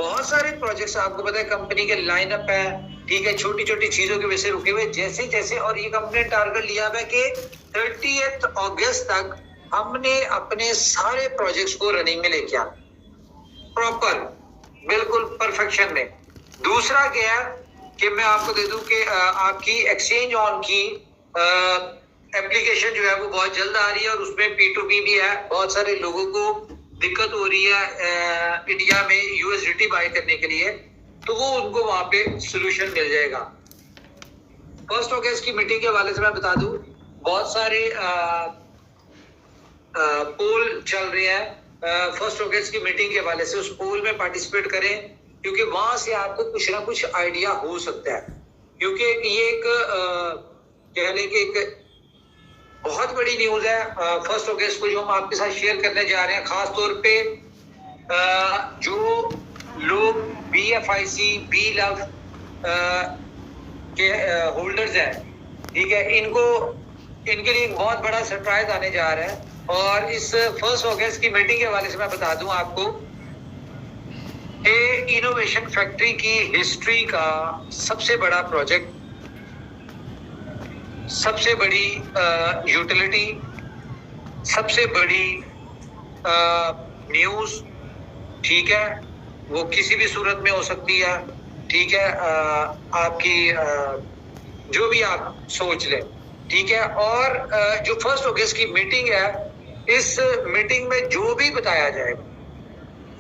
बहुत सारे प्रोजेक्ट्स आपको पता है कंपनी के लाइनअप है, ठीक है, छोटी छोटी चीजों की वजह से रुके हुए जैसे जैसे, और ये कंपनी ने टारगेट लिया हुआ है कि 30 अगस्त तक हमने अपने सारे प्रोजेक्ट्स को रनिंग में लेके आना, प्रॉपर बिल्कुल परफेक्शन में। दूसरा क्या है कि मैं आपको दे दूं कि आपकी एक्सचेंज ऑन की एप्लीकेशन जो है वो बहुत जल्द आ रही है और उसमें P2P भी है। बहुत सारे लोगों को दिक्कत हो रही है इंडिया में USDT बाय करने के लिए, तो वो उनको वहां पे सोल्यूशन मिल जाएगा। 1 अगस्त की मीटिंग के हवाले से मैं बता दूं, बहुत सारे पोल चल रहे हैं 1 अगस्त की मीटिंग के हवाले से। उस पोल में पार्टिसिपेट करें क्योंकि वहां से आपको कुछ ना कुछ आइडिया हो सकता है, क्योंकि ये एक कह लें कि एक बहुत बड़ी न्यूज है 1 अगस्त को जो हम आपके साथ शेयर करने जा रहे हैं। खास तौर पे जो लोग BFIC BLOVE के होल्डर्स हैं, ठीक है, इनके लिए एक बहुत बड़ा सरप्राइज आने जा रहा है। और इस 1 अगस्त की मीटिंग के हवाले से मैं बता दूं आपको कि इनोवेशन फैक्ट्री की हिस्ट्री का सबसे बड़ा प्रोजेक्ट, सबसे बड़ी यूटिलिटी, सबसे बड़ी न्यूज, ठीक है, वो किसी भी सूरत में हो सकती है, ठीक है, आपकी जो भी आप सोच लें, ठीक है। और जो 1 अगस्त की मीटिंग है, इस मीटिंग में जो भी बताया जाएगा,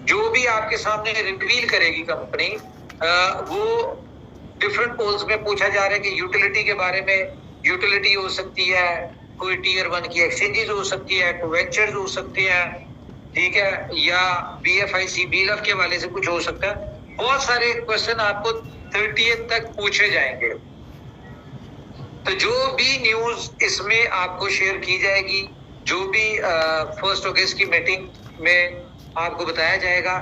जो भी आपके सामने रिवील करेगी कंपनी, वो डिफरेंट पोल्स में पूछा जा रहा है कि यूटिलिटी के बारे में, यूटिलिटी हो सकती है, कोई Tier 1 की एक्सचेंजेस हो सकती है, कोई वेंचर्स हो सकती है, ठीक है, या BFIC BLOVE के हवाले से कुछ हो सकता है। बहुत सारे क्वेश्चन आपको 30 तक पूछे जाएंगे। तो जो भी न्यूज इसमें आपको शेयर की जाएगी, जो भी 1 अगस्त की मीटिंग में आपको बताया जाएगा,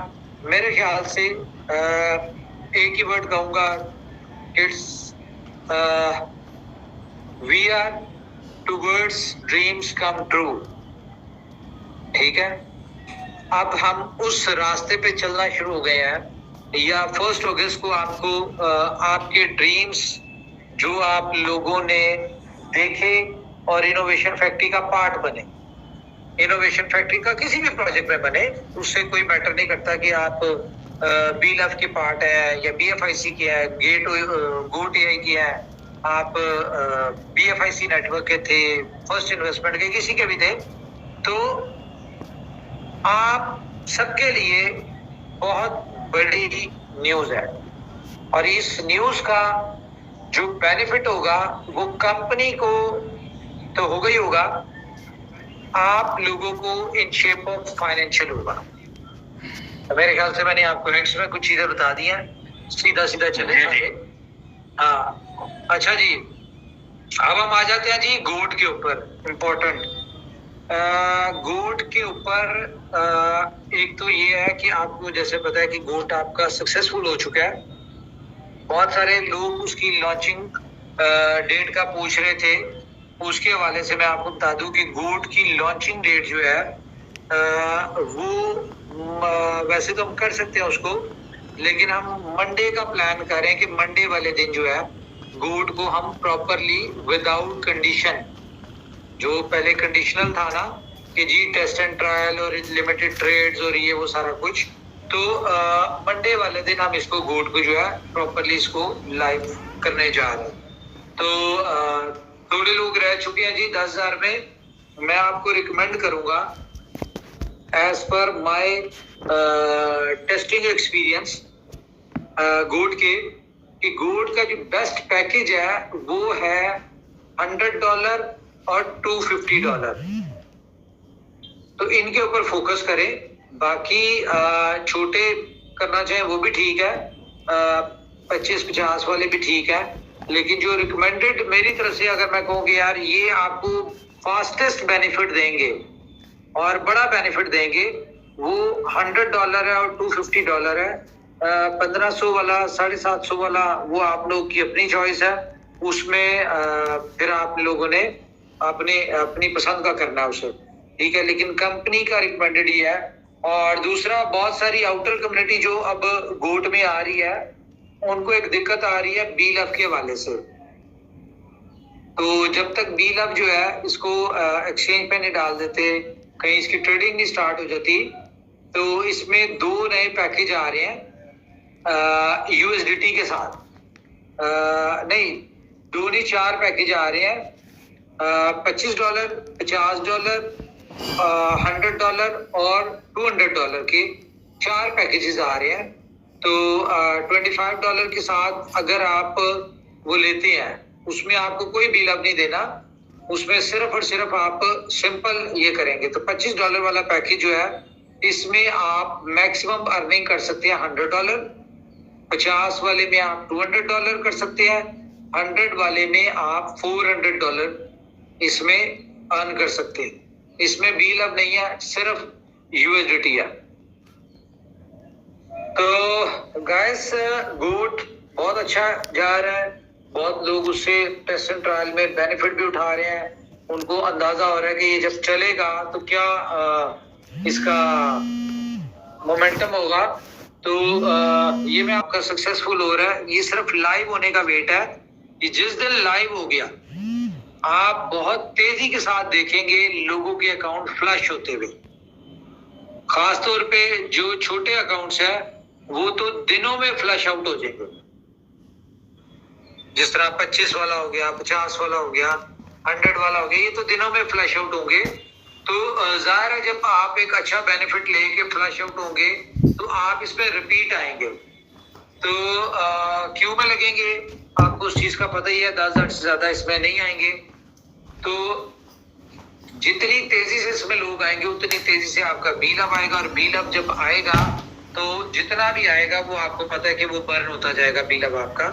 मेरे ख्याल से एक ही वर्ड कहूंगा, it's we are towards dreams come true, ठीक है। अब हम उस रास्ते पे चलना शुरू हो गए हैं, या 1 अगस्त को आपको आपके ड्रीम्स जो आप लोगों ने देखे और इनोवेशन फैक्ट्री का पार्ट बने, इनोवेशन फैक्ट्री का किसी भी प्रोजेक्ट में बने, उससे कोई मैटर नहीं करता कि आप BLOVE के पार्ट है या BFIC के है, GoTI की है, आप BFIC नेटवर्क के थे, फर्स्ट इन्वेस्टमेंट के किसी के भी थे, तो आप सबके लिए बहुत बड़ी न्यूज है। और इस न्यूज का जो बेनिफिट होगा वो कंपनी को तो होगा ही होगा, आप लोगों को इन शेप ऑफ फाइनेंशियल होगा। तो मेरे ख्याल से मैंने आपको हिंट्स में कुछ चीजें बता दी हैं, सीधा सीधा चले जाए। हाँ, अच्छा जी, अब हम आ जाते हैं जी गोट के ऊपर। इम्पोर्टेंट गोट के ऊपर एक तो ये है कि आपको जैसे पता है कि गोट आपका सक्सेसफुल हो चुका है। बहुत सारे लोग उसकी लॉन्चिंग डेट का पूछ रहे थे, उसके हवाले से मैं आपको बता दूं कि गोट की लॉन्चिंग डेट जो है वो वैसे तो हम कर सकते हैं उसको, लेकिन हम मंडे का प्लान कर रहे हैं कि मंडे वाले दिन जो है गोट को हम प्रॉपरली विदाउट कंडीशन, जो पहले कंडीशनल था ना कि जी टेस्ट एंड ट्रायल और लिमिटेड ट्रेड्स और ये वो सारा कुछ, तो मंडे वाले दिन हम इसको गोट को जो है प्रॉपरली इसको लाइव करने जा रहे हैं। तो थोड़े लोग रह चुके हैं जी 10,000 में। मैं आपको रिकमेंड करूंगा as per my testing experience गोट के, कि गोट का जो बेस्ट पैकेज है वो है $100 और $250। तो इनके ऊपर फोकस करें। बाकी छोटे करना चाहें वो भी ठीक है, 25-50 वाले भी ठीक है, लेकिन जो रिकमेंडेड मेरी तरफ से अगर मैं कहूँ कि यार ये आपको फास्टेस्ट बेनिफिट देंगे और बड़ा बेनिफिट देंगे, वो $100 है और $250 है। 1500 वाला 750 वाला वो आप लोग की अपनी चॉइस है, उसमें फिर आप लोगों ने अपनी पसंद का करना है उसे, ठीक है। लेकिन कंपनी का रिकमेंडेड ये है और दूसरा, बहुत सारी आउटर कम्युनिटी जो अब गोट में आ रही है, उनको एक दिक्कत आ रही है बीलअप के हवाले से। तो जब तक बीलअप जो है इसको एक्सचेंज पे नहीं डाल देते, कहीं इसकी ट्रेडिंग नहीं स्टार्ट हो जाती, तो इसमें 2 नए पैकेज आ रहे हैं यूएसडीटी के साथ। नहीं, 2 नहीं 4 पैकेज आ रहे हैं। $25, $50, $100 और $200 के 4 पैकेजेस आ रहे हैं। तो $25 के साथ अगर आप वो लेते हैं, उसमें आपको कोई बिल नहीं देना, उसमें सिर्फ और सिर्फ आप सिंपल ये करेंगे। तो $25 वाला पैकेज जो है, इसमें आप मैक्सिमम अर्निंग कर सकते हैं $100, 50 वाले में आप $200 कर सकते हैं, 100 वाले में आप $400 इसमें अर्न कर सकते हैं। इसमें बिल अब नहीं है, सिर्फ यूएसडीटी है। तो गाइस, गोट बहुत अच्छा जा रहा है, बहुत लोग उससे टेस्ट एंड ट्रायल में बेनिफिट भी उठा रहे हैं। उनको अंदाजा हो रहा है कि ये जब चलेगा तो क्या इसका मोमेंटम होगा। तो ये में आपका सक्सेसफुल हो रहा है। ये सिर्फ लाइव होने का वेट है कि जिस दिन लाइव हो गया, आप बहुत तेजी के साथ देखेंगे लोगों के अकाउंट फ्लश होते हुए। खासतौर पे जो छोटे अकाउंट्स है, वो तो दिनों में फ्लश आउट हो जाएंगे। जिस तरह 25 वाला हो गया, 50 वाला हो गया, 100 वाला हो गया, ये तो दिनों में फ्लश आउट होंगे। तो जाहिर है, जब आप एक अच्छा बेनिफिट लेके फ्लश आउट होंगे, तो आप इस पे रिपीट आएंगे। तो क्यों में लगेंगे, आपको उस चीज का पता ही है। 10,000 से ज्यादा इसमें नहीं आएंगे। तो जितनी तेजी से इसमें लोग आएंगे, उतनी तेजी से आपका बीलअप आएगा। और बीलअप जब आएगा, तो जितना भी आएगा वो आपको पता है कि वो बर्न होता जाएगा बीलअप आपका।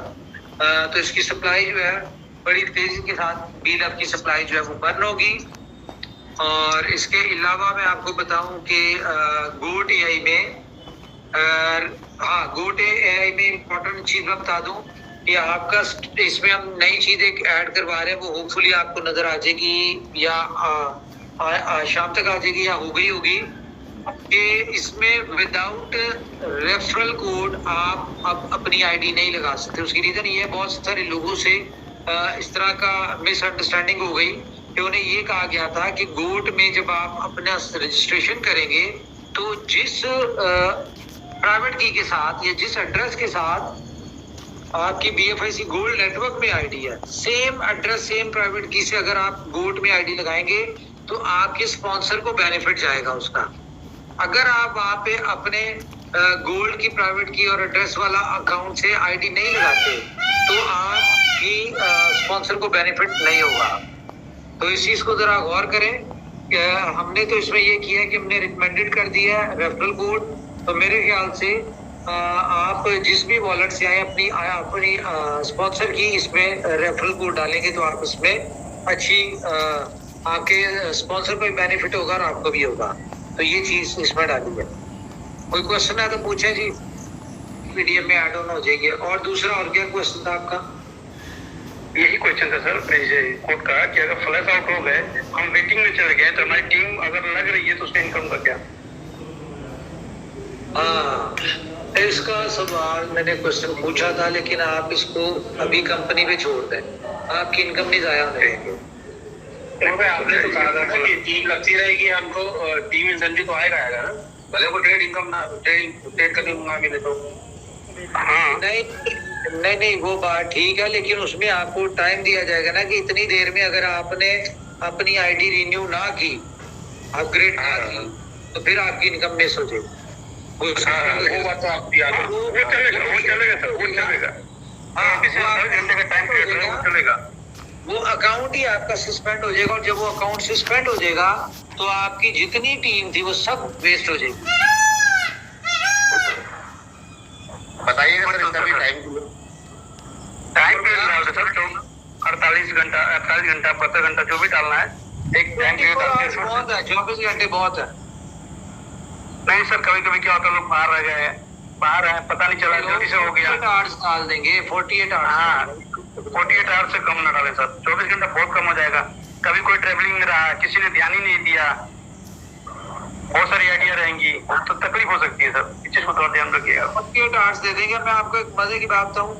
तो इसकी सप्लाई जो है, बड़ी तेजी के साथ बीलअप की सप्लाई जो है वो बर्न होगी। और इसके अलावा मैं आपको बताऊं कि गोट एआई में, गोट एआई में इम्पोर्टेंट चीज मैं बता दूं कि आपका इसमें हम नई चीज एक ऐड करवा रहे हैं, वो होपफुली आपको नजर आ जाएगी या शाम तक आ जाएगी या हो गई होगी, कि इसमें विदाउट रेफरल कोड आप अब अपनी आईडी नहीं लगा सकते। उसकी रीजन ये है, बहुत सारे लोगों से इस तरह का मिसअंडरस्टैंडिंग हो गई कि उन्हें ये कहा गया था कि गोट में जब आप अपना रजिस्ट्रेशन करेंगे, तो जिस प्राइवेट की के साथ या जिस एड्रेस के साथ आपकी BFIC गोल्ड नेटवर्क में आईडी है, सेम एड्रेस सेम प्राइवेट की से अगर आप गोट में आईडी लगाएंगे, तो आपके स्पॉन्सर को बेनिफिट जाएगा उसका। अगर आप वहां पे अपने गोल्ड की प्राइवेट की और एड्रेस वाला अकाउंट से आईडी नहीं लगाते, तो आपकी स्पॉन्सर को बेनिफिट नहीं होगा। तो इस चीज को जरा गौर करें। हमने तो इसमें ये किया कि हमने रिकमेंडेड कर दिया है रेफरल कोड। तो मेरे ख्याल से आप जिस भी वॉलेट से आए, अपनी स्पॉन्सर की इसमें रेफरल कोड डालेंगे, तो आप इसमें अच्छी आपके स्पॉन्सर को भी बेनिफिट होगा और आपको भी होगा। तो ये चीज इसमें डाली है। कोई क्वेश्चन है तो पूछे जी, PDF में ऐड ऑन हो जाएगी। और दूसरा, और क्या क्वेश्चन था आपका? यही क्वेश्चन था सर कोड का, कि अगर फ्लैश आउट हो गए, हम वेटिंग में चले गए, तो हमारी टीम अगर लग रही है, तो उसका इनकम का क्या? इसका सवाल मैंने क्वेश्चन पूछा था, लेकिन आप इसको अभी कंपनी पे छोड़ दें, आपकी इनकम नहीं जाया होने देंगे। आपने तो कहा था कि टीम लगती रहेगी, हमको टीम इंसेंटिव तो आएगा ना, भले वो ट्रेड इनकम ना ट्रेड करने को ना मिले तो। हाँ, नहीं, वो बात ठीक है, लेकिन उसमें आपको टाइम दिया जाएगा ना कि इतनी देर में अगर आपने अपनी आईडी रिन्यू ना की, अपग्रेड ना की, तो फिर आपकी इनकम मिस हो जाएगी। वो बात तो आप याद है, वो चलेगा सर, वो चलेगा। वो अकाउंट ही आपका सस्पेंड हो जाएगा, और जब वो अकाउंट सस्पेंड हो जाएगा, तो आपकी जितनी टीम थी वो सब वेस्ट हो जाएगी। बताइएगा सर, इसका भी टाइम पे सर, 48 घंटा 72 घंटा जो भी डालना है, एक टाइम बहुत है, 24 घंटे बहुत है। नहीं सर, कभी कभी क्या होता है, लोग बाहर रह गए, बाहर है, पता नहीं चला, जल्दी से हो गया। 48 आवर्स डाल देंगे, 48 आवर्स। हाँ, 48 आवर्स से कम ना डालें सर, 24 घंटा बहुत कम हो जाएगा। कभी कोई ट्रेवलिंग में रहा, किसी ने ध्यान ही नहीं दिया, बहुत सारी आइडिया रहेंगी, तो तकलीफ हो सकती है सर, इस चीज को थोड़ा ध्यान रखिएगा। पक्के डांस दे देंगे। मैं आपको एक मजे की बात बताऊं,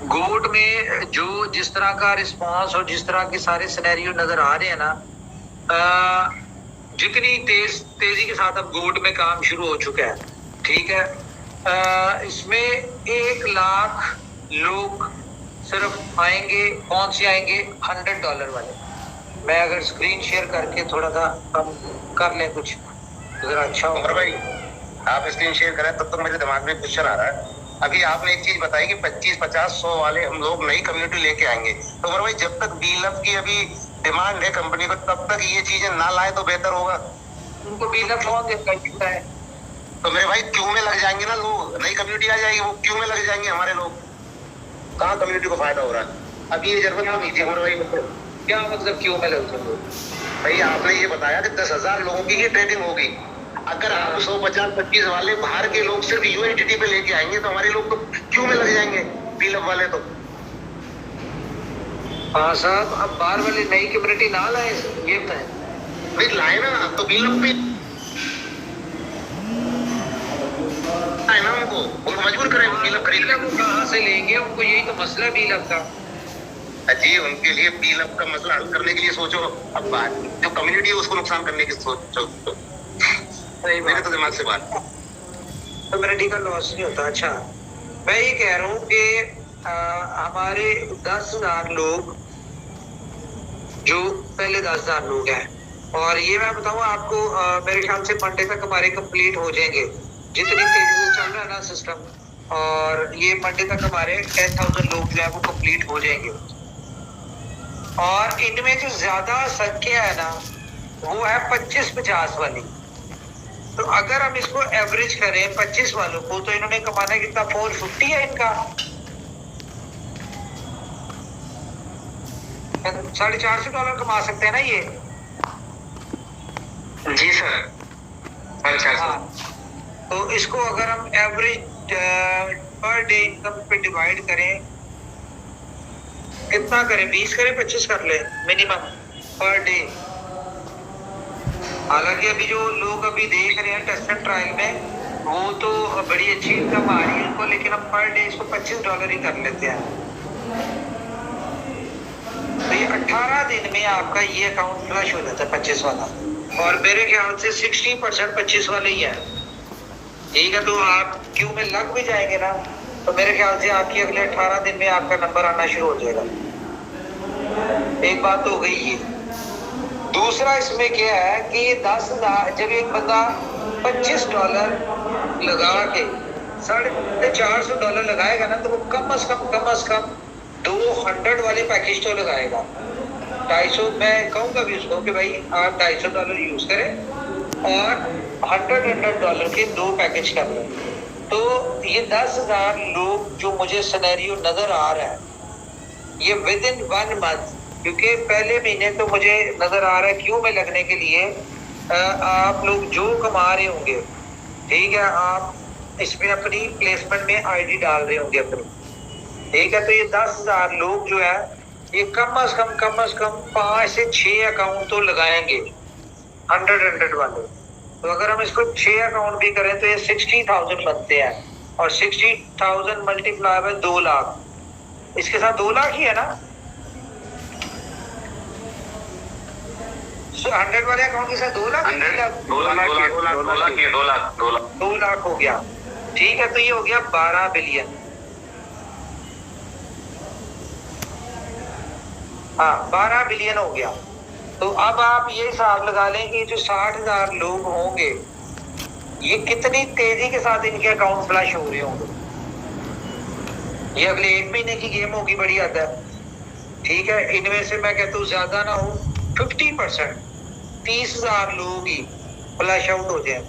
गोट में जो जिस तरह का रिस्पांस और जिस तरह के सारे सिनेरियो नजर आ रहे हैं ना, जितनी तेजी के साथ अब गोट में काम शुरू हो चुका है, ठीक है, इसमें 1 लाख लोग सिर्फ आएंगे। कौन से आएंगे? $100 वाले। मैं अगर स्क्रीन शेयर करके थोड़ा सा हम कर लें कुछ जरा अच्छा हो। उमर भाई आप स्क्रीन शेयर करें तब तो मेरे दिमाग में क्वेश्चन आ रहा है। अभी आपने एक चीज बताई कि 25, 50, 100 वाले हम लोग नई कम्युनिटी लेके आएंगे। तो उमर भाई जब तक बीलअप की अभी डिमांड है कंपनी को, तब तक ये चीजें ना लाए तो बेहतर होगा। उनको बीलअप कौन देता है? तो मेरे भाई क्यों में लग जाएंगे ना लोग, नई कम्युनिटी आ जाएगी, वो क्यों में लग जाएंगे हमारे लोग। कहाँ कम्युनिटी को फायदा हो रहा है? अभी ये जरूरत नहीं थी उमर भाई। क्या मतलब क्यों में लग जाएंगे? भाई आपने ये बताया कि 10,000 लोगों की ही ट्रेडिंग होगी। अगर आप 150, 25 वाले बाहर के लोग सिर्फ यूएनटीटी पे लेके आएंगे तो हमारे लोग तो क्यों में लग जाएंगे, बीलअप वाले तो। हाँ साहब, अब बाहर वाले नई कम्युनिटी ना लाए, ये बताए। भाई लाए ना, तो बीलअप पे है ना, उनको मजबूर करें बीलअप खरीद ले। वो कहाँ से लेंगे? उनको यही तो मसला बीलअप का। जी उनके लिए बीलअप का मसला हल करने के लिए सोचो। अब बात जो कम्युनिटी है उसको नुकसान करने की सोचो, मेरे तो दिमाग से बात। कम्युनिटी का लॉस नहीं होता। अच्छा, मैं ये कह रहा हूँ कि हमारे 10,000 लोग, जो पहले 10,000 लोग हैं, और ये मैं बताऊँ आपको, मेरे ख्याल से मंडे तक हमारे कंप्लीट हो जाएंगे, जितनी तेजी से चल रहा है ना सिस्टम। और ये मंडे तक हमारे 10,000 लोग जो है वो कंप्लीट हो जाएंगे। और इनमें जो ज्यादा संख्या है ना, वो है 25-50 वाली। तो अगर हम इसको एवरेज करें 25 वालों को, तो इन्होंने कमाना कितना? 450 है इनका। $450 कमा सकते हैं ना ये। जी सर। हाँ, तो इसको अगर हम एवरेज पर डे इनकम पे डिवाइड करें, कितना करें? 20 करें, 25 कर ले मिनिमम पर डे। हालांकि अभी जो लोग अभी देख रहे हैं टेस्ट एंड ट्रायल में, वो तो बड़ी अच्छी इनकम आ रही है उनको, लेकिन हम पर डे इसको $25 ही कर लेते हैं। तो ये 18 दिन में आपका ये अकाउंट फ्लश हो जाता है 25 वाला। और मेरे ख्याल से 60% 25 वाले ही है। ठीक है, तो आप क्यू में लग भी जाएंगे ना, तो मेरे ख्याल से आपकी अगले 18 दिन में आपका नंबर आना शुरू हो जाएगा। एक बात तो हो गई ये। दूसरा इसमें क्या है कि 10,000, जब एक बंदा $25 लगा के $450 लगाएगा ना, तो वो कम से कम 200 वाले पैकेज तो लगाएगा। 250, मैं कहूँगा भी उसको कि भाई आप $250 यूज करें और $100 के 2 पैकेज कर लें। तो ये 10,000 लोग जो मुझे सिनेरियो नजर आ रहा है, ये विद इन 1 मंथ, क्योंकि पहले महीने तो मुझे नजर आ रहा है क्यों में लगने के लिए आप लोग जो कमा रहे होंगे, ठीक है, आप इसमें अपनी प्लेसमेंट में आईडी डाल रहे होंगे अपनी, ठीक है। तो ये 10,000 लोग जो है, ये कम से कम 5 से 6 अकाउंट तो लगाएंगे 100 वाले। तो अगर हम इसको 6 अकाउंट भी करें तो ये 60,000 बनते हैं, और 60,000 मल्टीप्लाई बाय 2 लाख, इसके साथ 2 लाख ही है ना। 100 वाले अकाउंट के साथ 2 लाख, 2 लाख हो गया। ठीक है, तो ये हो गया 12 बिलियन। हाँ, 12 बिलियन हो गया। तो अब आप ये हिसाब लगा लें कि जो 60,000 लोग होंगे, ये कितनी तेजी के साथ इनके अकाउंट फ्लश हो रहे होंगे। ये अगले 1 महीने की गेम होगी, बड़ी हद है। ठीक है, इनमें से मैं कहता हूँ ज्यादा ना हो 50%, 30,000 लोग ही फ्लश आउट हो जाए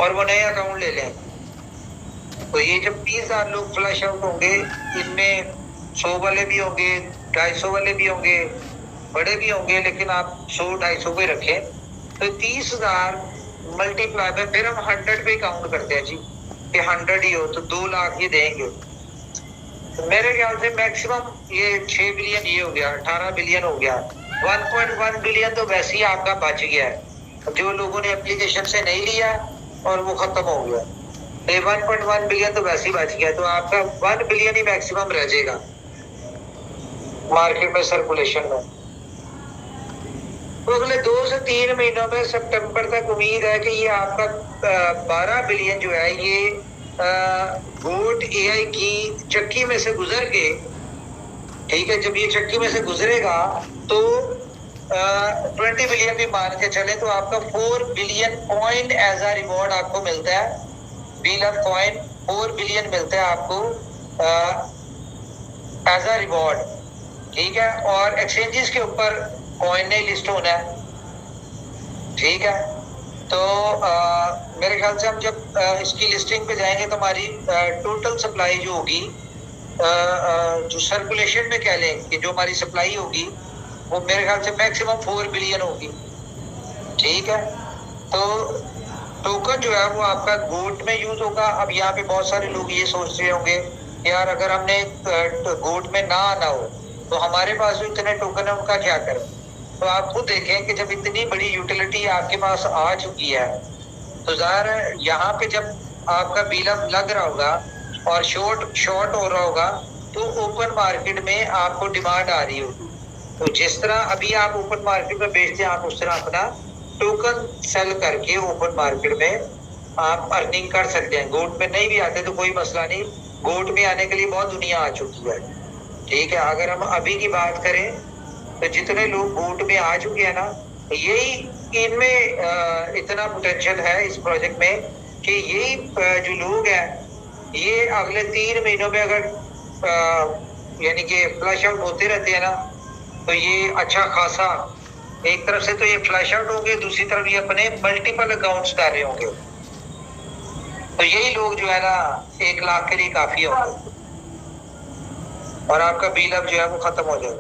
और वो नए अकाउंट ले लें। तो ये जब 30,000 लोग फ्लश आउट होंगे, इनमें 100 वाले भी होंगे, 250 वाले भी होंगे, बड़े भी होंगे, लेकिन आप 100-250 पे रखें। तो 30,000 मल्टीप्लाई में, फिर हम 100 पे काउंट करते हैं जी, कि 100 ही हो तो 2 लाख ही देंगे। तो मेरे ख्याल से मैक्सिमम ये 6 बिलियन ये हो गया, 18 बिलियन हो गया। 1.1 बिलियन तो वैसे ही आपका बच गया है। जो लोगों ने एप्लीकेशन से नहीं लिया और वो खत्म हो गया। तो 1.1 बिलियन तो वैसे ही बच गया, तो आपका 1 बिलियन ही मैक्सिमम रह जाएगा मार्केट में सर्कुलेशन में। तो अगले 2 से 3 महीनों में सितंबर तक उम्मीद है कि ये आपका 12 बिलियन जो है ये गोट एआई की चक्की में से गुजर के, ठीक है, जब ये चक्की में से गुजरेगा तो 20 बिलियन भी मान के चले तो आपका 4 billion coin as a reward आपको मिलता है। बीलफ कॉइन 4 बिलियन मिलता है आपको एज अ रिवॉर्ड, ठीक है। और एक्सचेंजेस के ऊपर कॉइन नहीं लिस्ट होना है, ठीक है। तो मेरे ख्याल से हम जब इसकी लिस्टिंग पे जाएंगे तो हमारी टोटल सप्लाई जो होगी, जो सर्कुलेशन में कह लें कि जो हमारी सप्लाई होगी वो मेरे ख्याल से मैक्सिमम 4 बिलियन होगी, ठीक है। तो टोकन जो है वो आपका गोट में यूज होगा। अब यहाँ पे बहुत सारे लोग ये सोच रहे होंगे यार अगर हमने गोट में ना आना हो तो हमारे पास जो इतने टोकन है उनका क्या करें। तो आप खुद देखें कि जब इतनी बड़ी यूटिलिटी आपके पास आ चुकी है तो जाहिर है यहाँ पे जब आपका बीलफ लग रहा होगा और शॉर्ट हो रहा होगा तो ओपन मार्केट में आपको डिमांड आ रही होगी। तो जिस तरह अभी आप ओपन मार्केट में बेचते हैं आप उस तरह अपना टोकन सेल करके ओपन मार्केट में आप अर्निंग कर सकते हैं। गोट में नहीं भी आते तो कोई मसला नहीं, गोट में आने के लिए बहुत दुनिया आ चुकी है, ठीक है। अगर हम अभी की बात करें तो जितने लोग गोट में आ चुके हैं ना, यही इनमें इतना पोटेंशियल है इस प्रोजेक्ट में कि यही जो लोग हैं ये अगले 3 महीनों में अगर यानी कि फ्लैश आउट होते रहते हैं ना तो ये अच्छा खासा, एक तरफ से तो ये फ्लैश आउट होंगे, दूसरी तरफ ये अपने मल्टीपल अकाउंट्स कर रहे होंगे। तो यही लोग जो है ना 1 लाख के लिए काफी होंगे और आपका बीलअप जो है वो खत्म हो जाएगा।